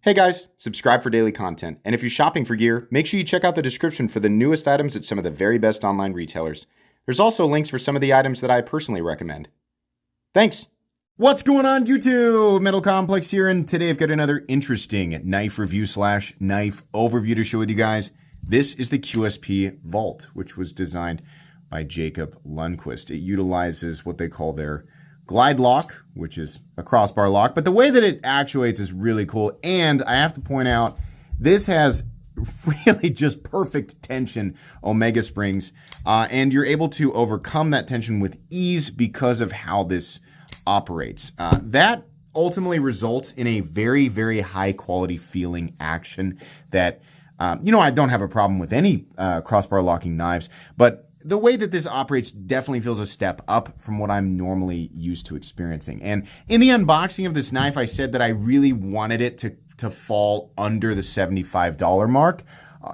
Hey guys, subscribe for daily content. And if you're shopping for gear, make sure you check out the description for the newest items at some of the very best online retailers. There's also links for some of the items that I personally recommend. Thanks! What's going on, YouTube? Metal Complex here, and today I've got another interesting knife review / knife overview to share with you guys. This is the QSP Vault, which was designed by Jacob Lundquist. It utilizes what they call their glide lock, which is a crossbar lock, but the way that it actuates is really cool. And I have to point out, this has really just perfect tension omega springs, and you're able to overcome that tension with ease because of how this operates. That ultimately results in a very, very high quality feeling action that, I don't have a problem with any crossbar locking knives, but the way that this operates definitely feels a step up from what I'm normally used to experiencing. And in the unboxing of this knife, I said that I really wanted it to fall under the $75 mark.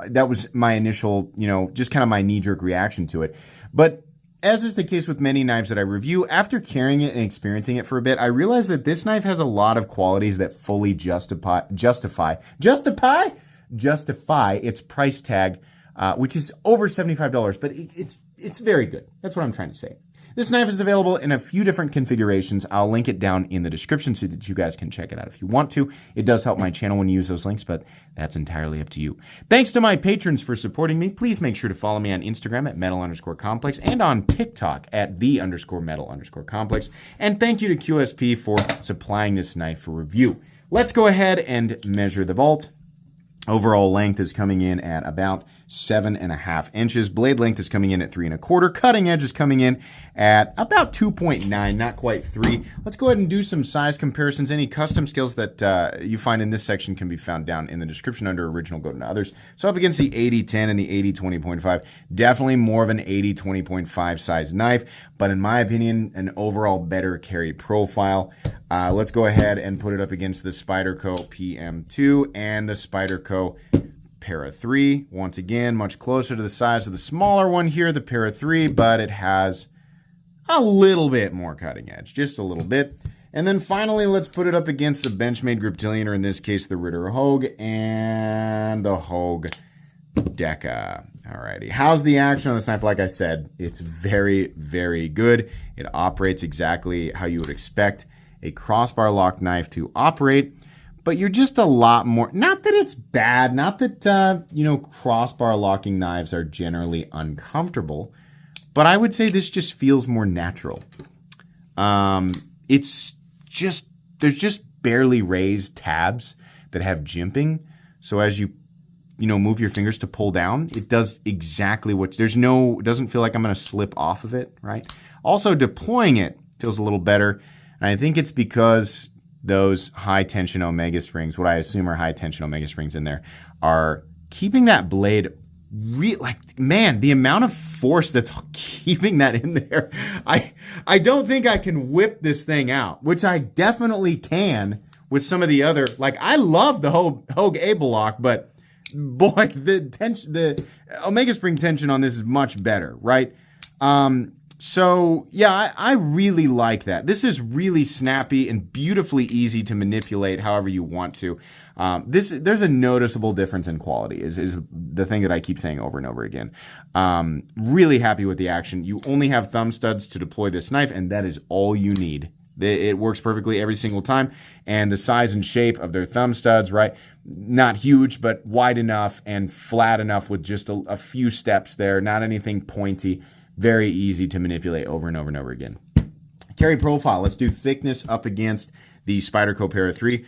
That was my initial, just kind of my knee-jerk reaction to it. But as is the case with many knives that I review, after carrying it and experiencing it for a bit, I realized that this knife has a lot of qualities that fully justify its price tag, which is over $75, but it's very good. That's what I'm trying to say. This knife is available in a few different configurations. I'll link it down in the description so that you guys can check it out if you want to. It does help my channel when you use those links, but that's entirely up to you. Thanks to my patrons for supporting me. Please make sure to follow me on Instagram at metal_complex and on TikTok at _metal_complex. And thank you to QSP for supplying this knife for review. Let's go ahead and measure the Vault. Overall length is coming in at about 7.5 inches. Blade length is coming in at 3 1/4. Cutting edge is coming in at about 2.9, not quite 3. Let's go ahead and do some size comparisons. Any custom skills that you find in this section can be found down in the description under original, go to others. So up against the 80-10 and the 80-20.5, definitely more of an 80-20.5 size knife, but in my opinion, an overall better carry profile. Let's go ahead and put it up against the Spyderco PM2 and the Spyderco Para 3. Once again, much closer to the size of the smaller one here, the Para 3, but it has a little bit more cutting edge, just a little bit. And then finally, let's put it up against the Benchmade Griptilian, or in this case, the Ritter Hogue and the Hogue Deca. Alrighty, how's the action on this knife? Like I said, it's very, very good. It operates exactly how you would expect a crossbar lock knife to operate, but you're just a lot more, not that it's bad, not that, crossbar locking knives are generally uncomfortable, but I would say this just feels more natural. It's just, there's just barely raised tabs that have jimping. So as you, move your fingers to pull down, it does exactly what, it doesn't feel like I'm going to slip off of it, right? Also, deploying it feels a little better. And I think it's because those high tension omega springs, what I assume are high tension omega springs in there, are keeping that blade the amount of force that's keeping that in there. I don't think I can whip this thing out, which I definitely can with some of the other, I love the Hogue Able Lock, but boy, the omega spring tension on this is much better, right? So yeah, I really like that. This is really snappy and beautifully easy to manipulate however you want to. There's a noticeable difference in quality is the thing that I keep saying over and over again. Really happy with the action. You only have thumb studs to deploy this knife, and that is all you need. It works perfectly every single time. And the size and shape of their thumb studs, right? Not huge, but wide enough and flat enough with just a few steps there. Not anything pointy. Very easy to manipulate over and over and over again. Carry profile. Let's do thickness up against the Spyderco Para 3.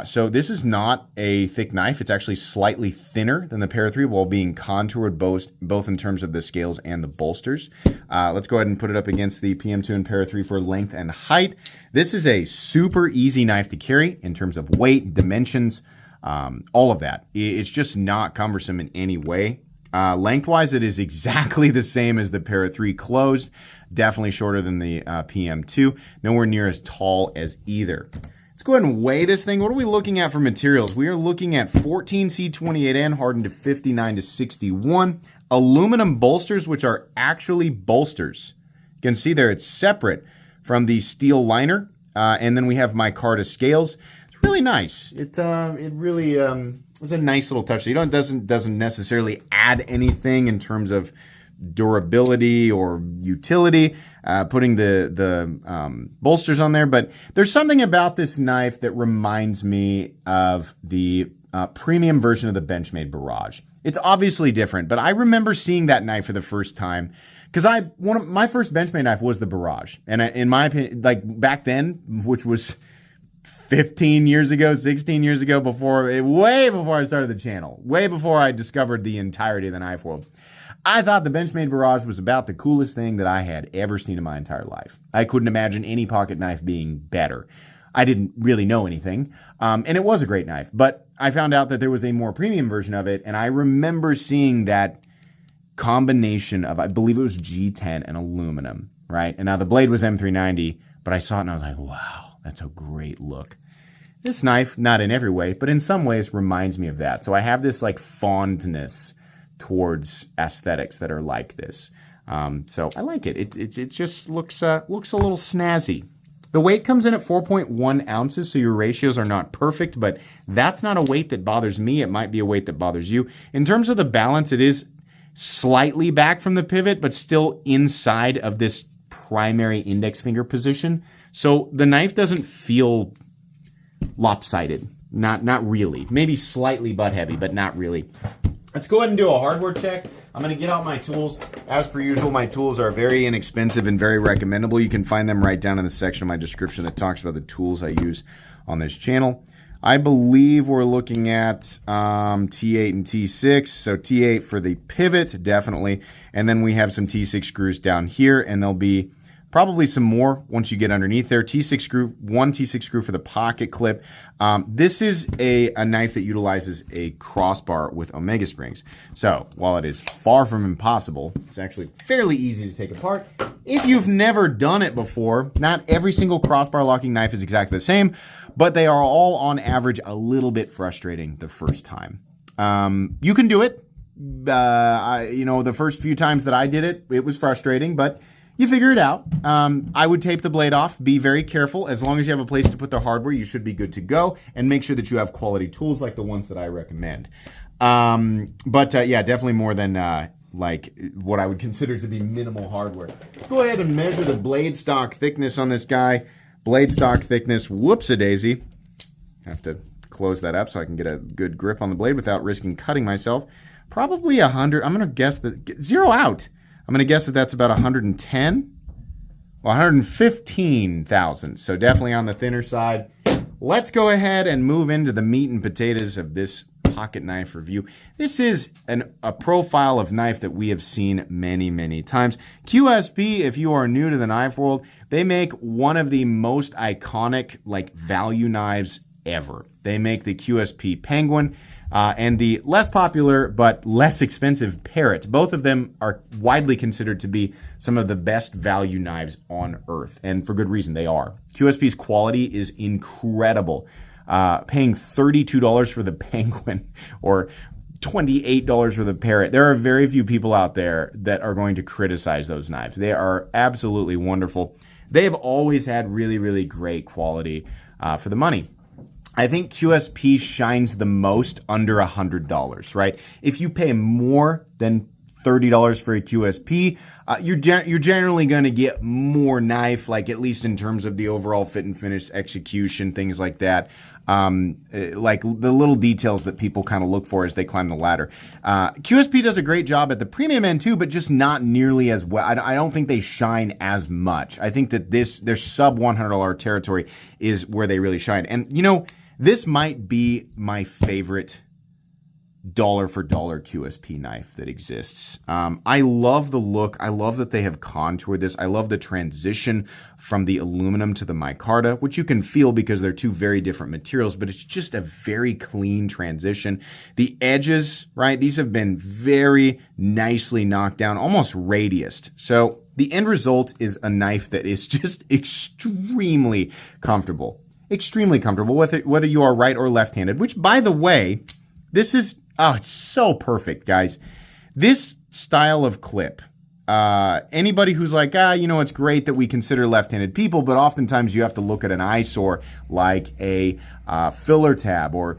So this is not a thick knife. It's actually slightly thinner than the Para 3 while being contoured both in terms of the scales and the bolsters. Let's go ahead and put it up against the PM2 and Para 3 for length and height. This is a super easy knife to carry in terms of weight, dimensions, all of that. It's just not cumbersome in any way. Lengthwise, it is exactly the same as the Para 3 closed. Definitely shorter than the PM2. Nowhere near as tall as either. Let's go ahead and weigh this thing. What are we looking at for materials? We are looking at 14C28N hardened to 59 to 61. Aluminum bolsters, which are actually bolsters. You can see there it's separate from the steel liner. And then we have micarta scales. really nice. It really was a nice little touch. You know, it doesn't necessarily add anything in terms of durability or utility, putting the bolsters on there, but there's something about this knife that reminds me of the premium version of the Benchmade Barrage. It's obviously different, but I remember seeing that knife for the first time because my first Benchmade knife was the Barrage, and in my opinion, like back then, which was 15 years ago, 16 years ago, way before I started the channel, way before I discovered the entirety of the knife world, I thought the Benchmade Barrage was about the coolest thing that I had ever seen in my entire life. I couldn't imagine any pocket knife being better. I didn't really know anything, and it was a great knife, but I found out that there was a more premium version of it, and I remember seeing that combination of, I believe it was G10 and aluminum, right? And now the blade was M390, but I saw it and I was like, wow, that's a great look. This knife, not in every way, but in some ways reminds me of that. So I have this like fondness towards aesthetics that are like this. So I like it. It just looks a little snazzy. The weight comes in at 4.1 ounces, so your ratios are not perfect, but that's not a weight that bothers me. It might be a weight that bothers you. In terms of the balance, it is slightly back from the pivot, but still inside of this primary index finger position. So the knife doesn't feel lopsided. Not really. Maybe slightly butt heavy, but not really. Let's go ahead and do a hardware check. I'm going to get out my tools. As per usual, my tools are very inexpensive and very recommendable. You can find them right down in the section of my description that talks about the tools I use on this channel. I believe we're looking at T8 and T6. So T8 for the pivot, definitely. And then we have some T6 screws down here, and there'll be probably some more once you get underneath there. T6 screw, one T6 screw for the pocket clip. This is a knife that utilizes a crossbar with omega springs. So while it is far from impossible, it's actually fairly easy to take apart. If you've never done it before, not every single crossbar locking knife is exactly the same, but they are all on average a little bit frustrating the first time. You can do it. The first few times that I did it, it was frustrating, but you figure it out. I would tape the blade off. Be very careful. As long as you have a place to put the hardware, you should be good to go. And make sure that you have quality tools like the ones that I recommend. Yeah, definitely more than like what I would consider to be minimal hardware. Let's go ahead and measure the blade stock thickness on this guy. Blade stock thickness, whoops-a-daisy. Have to close that up so I can get a good grip on the blade without risking cutting myself. Probably 100. I'm going to guess that, zero out. I'm going to guess that that's about 110, well, 115 thousandths. So definitely on the thinner side. Let's go ahead and move into the meat and potatoes of this pocket knife review. This is a profile of knife that we have seen many, many times. QSP, if you are new to the knife world, they make one of the most iconic like value knives ever. They make the QSP Penguin. And the less popular but less expensive Parrot. Both of them are widely considered to be some of the best value knives on earth. And for good reason, they are. QSP's quality is incredible. Paying $32 for the Penguin or $28 for the Parrot. There are very few people out there that are going to criticize those knives. They are absolutely wonderful. They have always had really, really great quality for the money. I think QSP shines the most under $100, right? If you pay more than $30 for a QSP, you're generally going to get more knife, like at least in terms of the overall fit and finish execution, things like that. Like the little details that people kind of look for as they climb the ladder. QSP does a great job at the premium end too, but just not nearly as well. I don't think they shine as much. I think that their sub $100 territory is where they really shine. And you know, this might be my favorite dollar for dollar QSP knife that exists. I love the look. I love that they have contoured this. I love the transition from the aluminum to the micarta, which you can feel because they're two very different materials, but it's just a very clean transition. The edges, right? These have been very nicely knocked down, almost radiused. So the end result is a knife that is just extremely comfortable. Extremely comfortable, whether you are right or left-handed, which, by the way, this is, oh, it's so perfect, guys. This style of clip, anybody who's like, it's great that we consider left-handed people, but oftentimes you have to look at an eyesore like a filler tab or,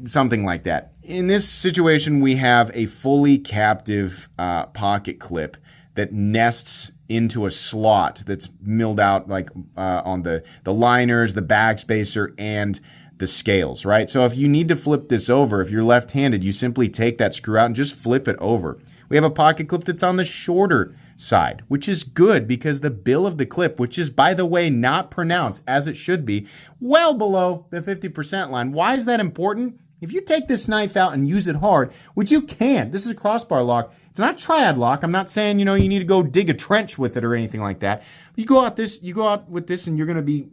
something like that. In this situation, we have a fully captive pocket clip that nests into a slot that's milled out like on the liners, the backspacer, and the scales, right? So if you need to flip this over, if you're left-handed, you simply take that screw out and just flip it over. We have a pocket clip that's on the shorter side, which is good because the bill of the clip, which is, by the way, not pronounced as it should be, well below the 50% line. Why is that important? If you take this knife out and use it hard, which you can, this is a crossbar lock. It's not triad lock. I'm not saying, you need to go dig a trench with it or anything like that. You go out with this and you're going to be,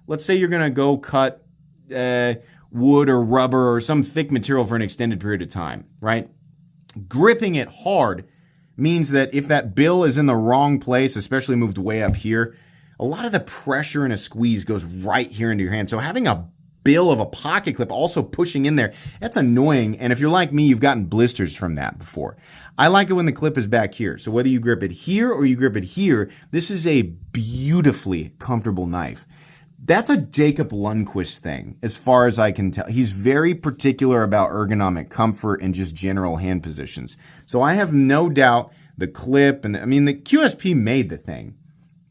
let's say you're going to go cut wood or rubber or some thick material for an extended period of time, right? Gripping it hard means that if that bill is in the wrong place, especially moved way up here, a lot of the pressure in a squeeze goes right here into your hand. So having a bill of a pocket clip also pushing in there, that's annoying. And if you're like me, you've gotten blisters from that before. I like it when the clip is back here. So whether you grip it here or you grip it here, this is a beautifully comfortable knife. That's a Jacob Lundquist thing, as far as I can tell. He's very particular about ergonomic comfort and just general hand positions. So I have no doubt the clip, and the QSP made the thing.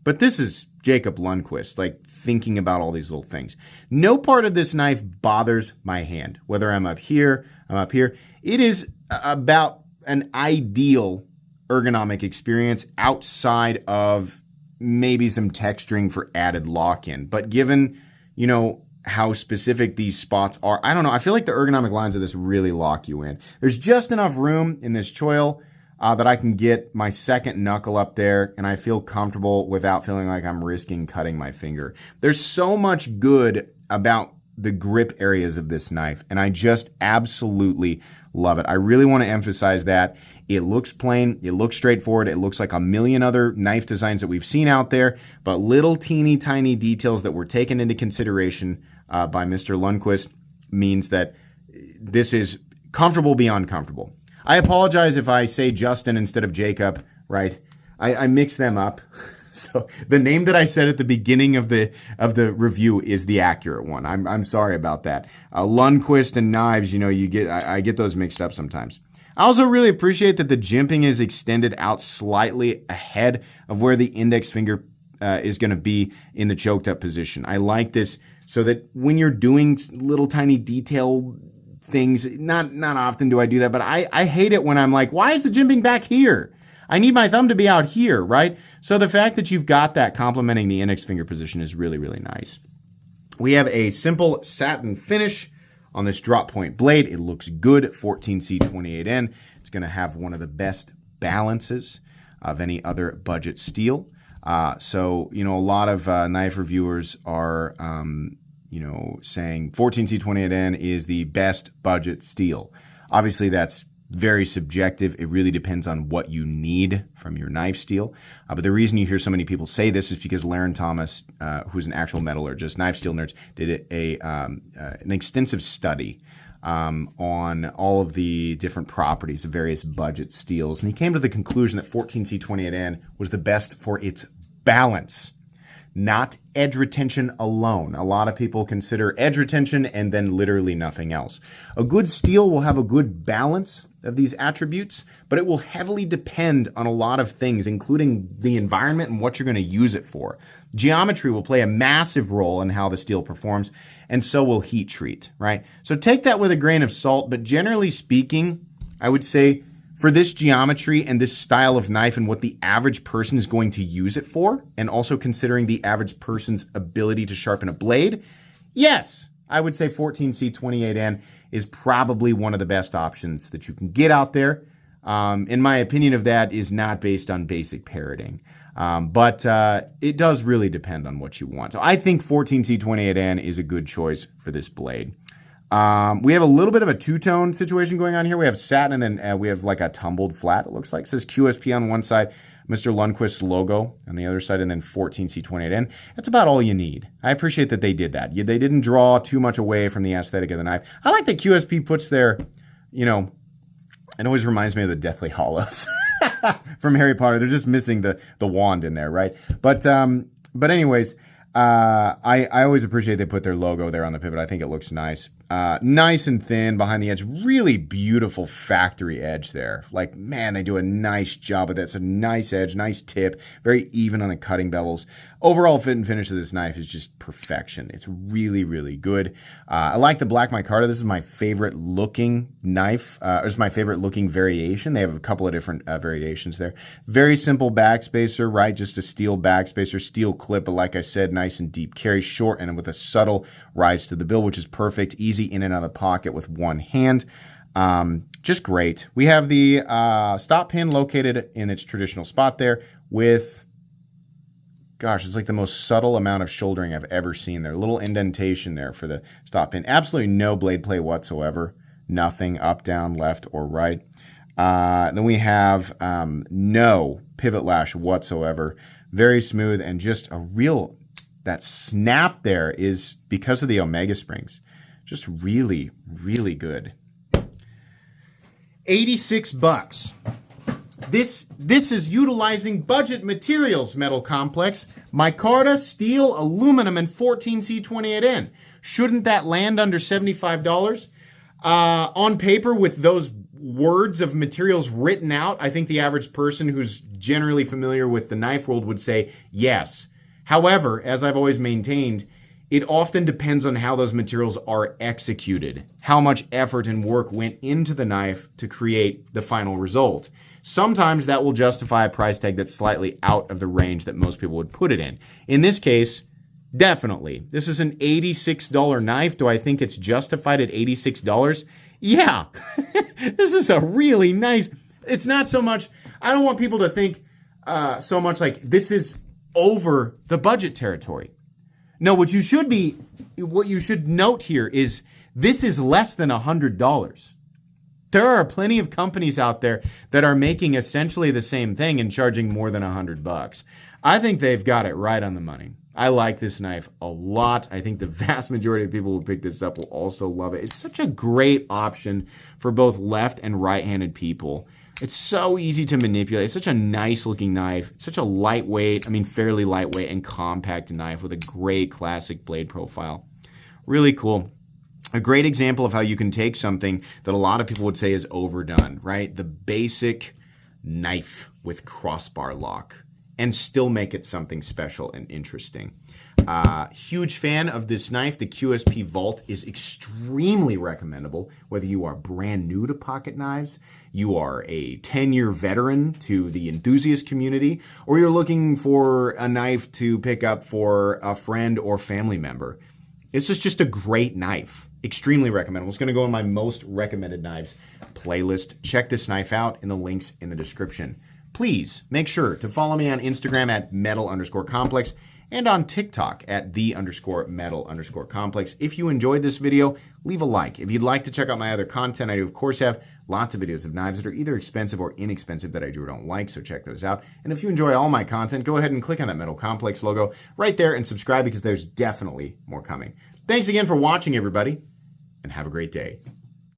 But this is Jacob Lundquist, like thinking about all these little things. No part of this knife bothers my hand, whether I'm up here, I'm up here. It is about an ideal ergonomic experience outside of maybe some texturing for added lock-in. But given, how specific these spots are, I don't know. I feel like the ergonomic lines of this really lock you in. There's just enough room in this choil that I can get my second knuckle up there and I feel comfortable without feeling like I'm risking cutting my finger. There's so much good about the grip areas of this knife, and I just absolutely love it. I really want to emphasize that. It looks plain, it looks straightforward, it looks like a million other knife designs that we've seen out there, but little teeny tiny details that were taken into consideration by Mr. Lundquist means that this is comfortable beyond comfortable. I apologize if I say Justin instead of Jacob, right? I mix them up. So the name that I said at the beginning of the review is the accurate one. I'm sorry about that. Lundquist and knives, I get those mixed up sometimes. I also really appreciate that the jimping is extended out slightly ahead of where the index finger is going to be in the choked up position. I like this so that when you're doing little tiny detail things, not often do I do that, but I hate it when I'm like, why is the jimping back here? I need my thumb to be out here, right? So the fact that you've got that complementing the index finger position is really, really nice. We have a simple satin finish on this drop point blade. It looks good at 14C28N. It's going to have one of the best balances of any other budget steel. So, a lot of knife reviewers are, saying 14C28N is the best budget steel. Obviously, that's very subjective. It really depends on what you need from your knife steel. But the reason you hear so many people say this is because Laren Thomas, who's an actual metallurgist, Knife Steel Nerds, did an extensive study on all of the different properties of various budget steels. And he came to the conclusion that 14C28N was the best for its balance, not edge retention alone. A lot of people consider edge retention and then literally nothing else. A good steel will have a good balance of these attributes, but it will heavily depend on a lot of things, including the environment and what you're going to use it for. Geometry will play a massive role in how the steel performs, and so will heat treat, right? So take that with a grain of salt, but generally speaking, I would say for this geometry and this style of knife and what the average person is going to use it for, and also considering the average person's ability to sharpen a blade, yes, I would say 14C28N is probably one of the best options that you can get out there. In my opinion of that is not based on basic parroting. But it does really depend on what you want. So I think 14C28N is a good choice for this blade. We have a little bit of a two-tone situation going on here. We have satin and then we have like a tumbled flat, it looks like. It says QSP on one side, Mr. Lundquist's logo on the other side, and then 14C28N. That's about all you need. I appreciate that they did that. They didn't draw too much away from the aesthetic of the knife. I like that QSP puts their, it always reminds me of the Deathly Hallows. From Harry Potter. They're just missing the wand in there, right? But anyways, I always appreciate they put their logo there on the pivot. I think it looks nice. Nice and thin behind the edge. Really beautiful factory edge there. Like, man, they do a nice job of that. It's a nice edge, nice tip, very even on the cutting bevels. Overall fit and finish of this knife is just perfection. It's really, really good. I like the black micarta. This is my favorite looking knife. It's my favorite looking variation. They have a couple of different variations there. Very simple backspacer, right? Just a steel backspacer, steel clip, but like I said, nice and deep carry, short and with a subtle rise to the bill, which is perfect. Easy in and out of the pocket with one hand. Just great. We have the stop pin located in its traditional spot there with, gosh, it's like the most subtle amount of shouldering I've ever seen there. A little indentation there for the stop pin. Absolutely no blade play whatsoever. Nothing up, down, left, or right. Then we have no pivot lash whatsoever. Very smooth and just a real, that snap there is because of the Omega springs. Just really, really good. $86. This is utilizing budget materials, Metal Complex. Micarta, steel, aluminum, and 14C28N. Shouldn't that land under $75? On paper, with those words of materials written out, I think the average person who's generally familiar with the knife world would say yes. However, as I've always maintained, it often depends on how those materials are executed, how much effort and work went into the knife to create the final result. Sometimes that will justify a price tag that's slightly out of the range that most people would put it in. In this case, definitely. This is an $86 knife. Do I think it's justified at $86? Yeah. This is a really nice, it's not so much, I don't want people to think so much like this is over the budget territory. No, what you should note here is this is less than $100. There are plenty of companies out there that are making essentially the same thing and charging more than $100. I think they've got it right on the money. I like this knife a lot. I think the vast majority of people who pick this up will also love it. It's such a great option for both left and right-handed people. It's so easy to manipulate. It's such a nice looking knife. It's such a lightweight, fairly lightweight and compact knife with a great classic blade profile. Really cool. A great example of how you can take something that a lot of people would say is overdone, right? The basic knife with crossbar lock and still make it something special and interesting. Huge fan of this knife. The QSP Vault is extremely recommendable, whether you are brand new to pocket knives, you are a 10-year veteran to the enthusiast community, or you're looking for a knife to pick up for a friend or family member. This is just a great knife. Extremely recommendable. It's going to go in my most recommended knives playlist. Check this knife out in the links in the description. Please make sure to follow me on Instagram at metal_complex and on TikTok at _metal_complex. If you enjoyed this video, leave a like. If you'd like to check out my other content, I do of course have lots of videos of knives that are either expensive or inexpensive that I do or don't like, so check those out. And if you enjoy all my content, go ahead and click on that Metal Complex logo right there and subscribe because there's definitely more coming. Thanks again for watching, everybody, and have a great day.